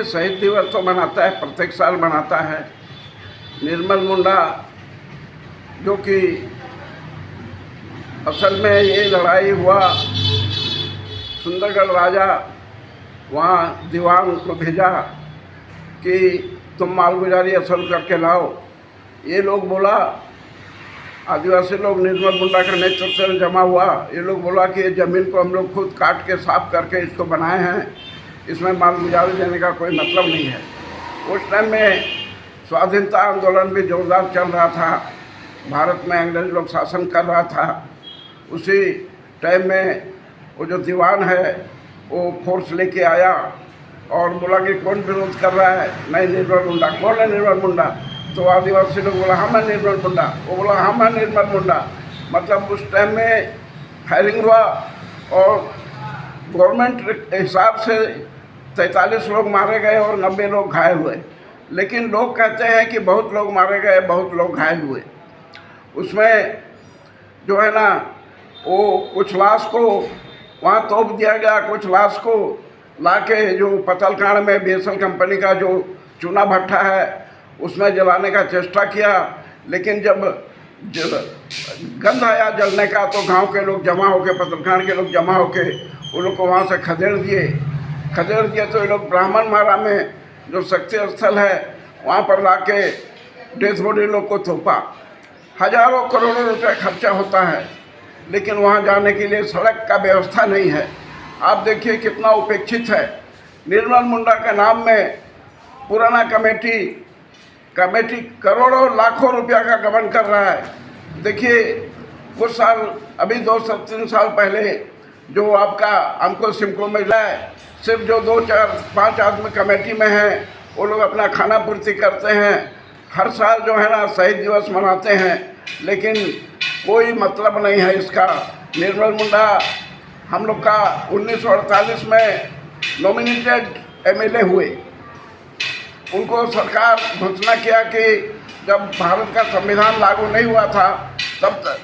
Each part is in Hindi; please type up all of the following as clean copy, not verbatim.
देखिए, शहीद दिवस तो मनाता है, प्रत्येक साल मनाता है। निर्मल मुंडा जो कि असल में ये लड़ाई हुआ, सुंदरगढ़ राजा वहाँ दीवान को भेजा कि तुम मालगुजारी असल करके लाओ। ये लोग बोला, आदिवासी लोग निर्मल मुंडा का नेतृत्व में जमा हुआ। ये लोग बोला कि ये ज़मीन को हम लोग खुद काट के साफ करके इसको बनाए हैं, इसमें मालगुजारी देने का कोई मतलब नहीं है। उस टाइम में स्वाधीनता आंदोलन भी जोरदार चल रहा था, भारत में अंग्रेज लोग शासन कर रहा था। उसी टाइम में वो जो दीवान है वो फोर्स लेके आया और बोला कि कौन विरोध कर रहा है? नहीं, निर्मल मुंडा। कौन है निर्मल मुंडा? तो आदिवासी लोग बोला हम है निर्मल मुंडा। वो बोला हम है निर्मल मुंडा। मतलब उस टाइम में फायरिंग हुआ और गवर्नमेंट हिसाब से 43 लोग मारे गए और 90 लोग घायल हुए। लेकिन लोग कहते हैं कि बहुत लोग मारे गए, बहुत लोग घायल हुए। उसमें जो है ना, वो कुछ लाश को वहाँ तोप दिया गया, कुछ लाश को लाके जो पतलकांड में बीएसएल कंपनी का जो चूना भट्ठा है उसमें जलाने का चेष्टा किया। लेकिन जब गंध आया जलने का तो गांव के लोग जमा होके, पतलकांड के लोग जमा होके वो लोग को वहाँ से खदेड़ दिए। तो ये लोग ब्राह्मण मारा में जो शक्ति स्थल है वहाँ पर लाके डेथ बॉडी लोग को थोपा। हजारों करोड़ों रुपये खर्चा होता है, लेकिन वहाँ जाने के लिए सड़क का व्यवस्था नहीं है। आप देखिए कितना उपेक्षित है। निर्मल मुंडा के नाम में पुराना कमेटी करोड़ों लाखों रुपया का गबन कर रहा है। देखिए, कुछ साल अभी 2-3 साल पहले जो आपका हमको सिमको मिला है, सिर्फ जो 2-4-5 आदमी कमेटी में हैं वो लोग अपना खाना पूर्ति करते हैं। हर साल जो है ना शहीद दिवस मनाते हैं, लेकिन कोई मतलब नहीं है इसका। निर्मल मुंडा हम लोग का 1948 में नॉमिनेटेड एमएलए हुए। उनको सरकार घोषणा किया कि जब भारत का संविधान लागू नहीं हुआ था तब तक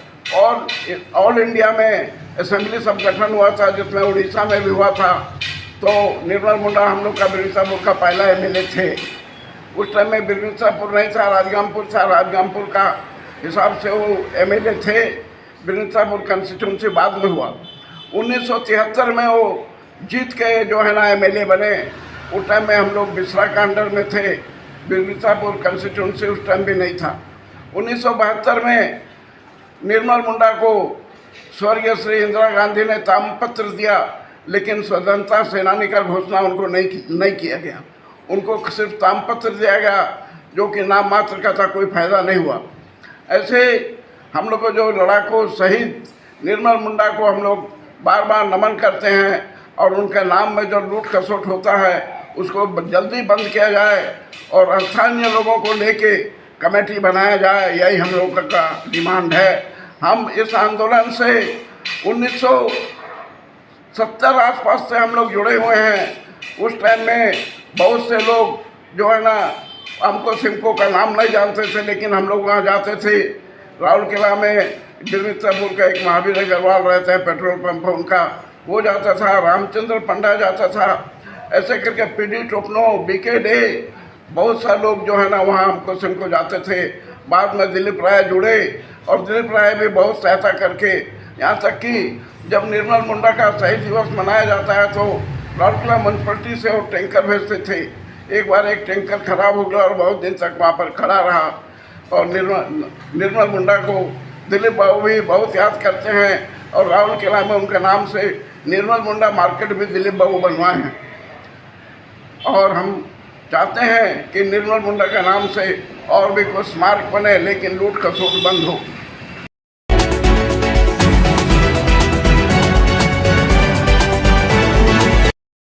ऑल इंडिया में असेंबली सब गठन हुआ था, जिसमें उड़ीसा में भी हुआ था। तो निर्मल मुंडा हम लोग का बिरसापुर का पहला एमएलए थे। उस टाइम में बिरसापुर नहीं था, राजगामपुर था। राजगामपुर का हिसाब से वो एमएलए थे। बिरसापुर कंस्टिट्यूंसी बाद में हुआ। 1973 में वो जीत के जो है ना एमएलए बने। उस टाइम में हम लोग बिसरा का अंडर में थे, बिरसापुर कंस्टिट्यूंसी उस टाइम भी नहीं था। 1972 में निर्मल मुंडा को स्वर्गीय श्री इंदिरा गांधी ने तामपत्र दिया, लेकिन स्वतंत्रता सेनानी का घोषणा उनको नहीं किया गया। उनको सिर्फ तामपत्र दिया गया, जो कि नाम मात्र का था, कोई फायदा नहीं हुआ। ऐसे हम लोग को जो लड़ाकू शहीद निर्मल मुंडा को हम लोग बार बार नमन करते हैं और उनके नाम में जो लूट खसोट होता है उसको जल्दी बंद किया जाए और स्थानीय लोगों को लेके कमेटी बनाया जाए। यही हम लोगों का डिमांड है। हम इस आंदोलन से 1970 आसपास से हम लोग जुड़े हुए हैं। उस टाइम में बहुत से लोग जो है ना, हमको सिमको का नाम नहीं जानते थे, लेकिन हम लोग वहाँ जाते थे। राउरकेला में बिरसापुर का एक महावीर अग्रवाल रहते हैं, पेट्रोल पंप उनका, वो जाता था। रामचंद्र पंडा जाता था। ऐसे करके पीडी टोपनो, बीके डे, बहुत सारे लोग जो है ना वहाँ हमको सिमको जाते थे। बाद में दिलीप राय जुड़े और दिलीप राय भी बहुत सहायता करके, यहाँ तक कि जब निर्मल मुंडा का शहीद दिवस मनाया जाता है तो राउरकेला म्यूनसिपलिटी से वो टैंकर भेजते थे। एक बार एक टैंकर खराब हो गया और बहुत दिन तक वहाँ पर खड़ा रहा। और निर्मल मुंडा को दिलीप बाबू भी बहुत याद करते हैं और राउरकेला में उनके नाम से निर्मल मुंडा मार्केट भी दिलीप बाबू बनवाए हैं। और हम चाहते हैं कि निर्मल मुंडा के नाम से और भी कुछ स्मारक बने, लेकिन लूट खसोट बंद हो।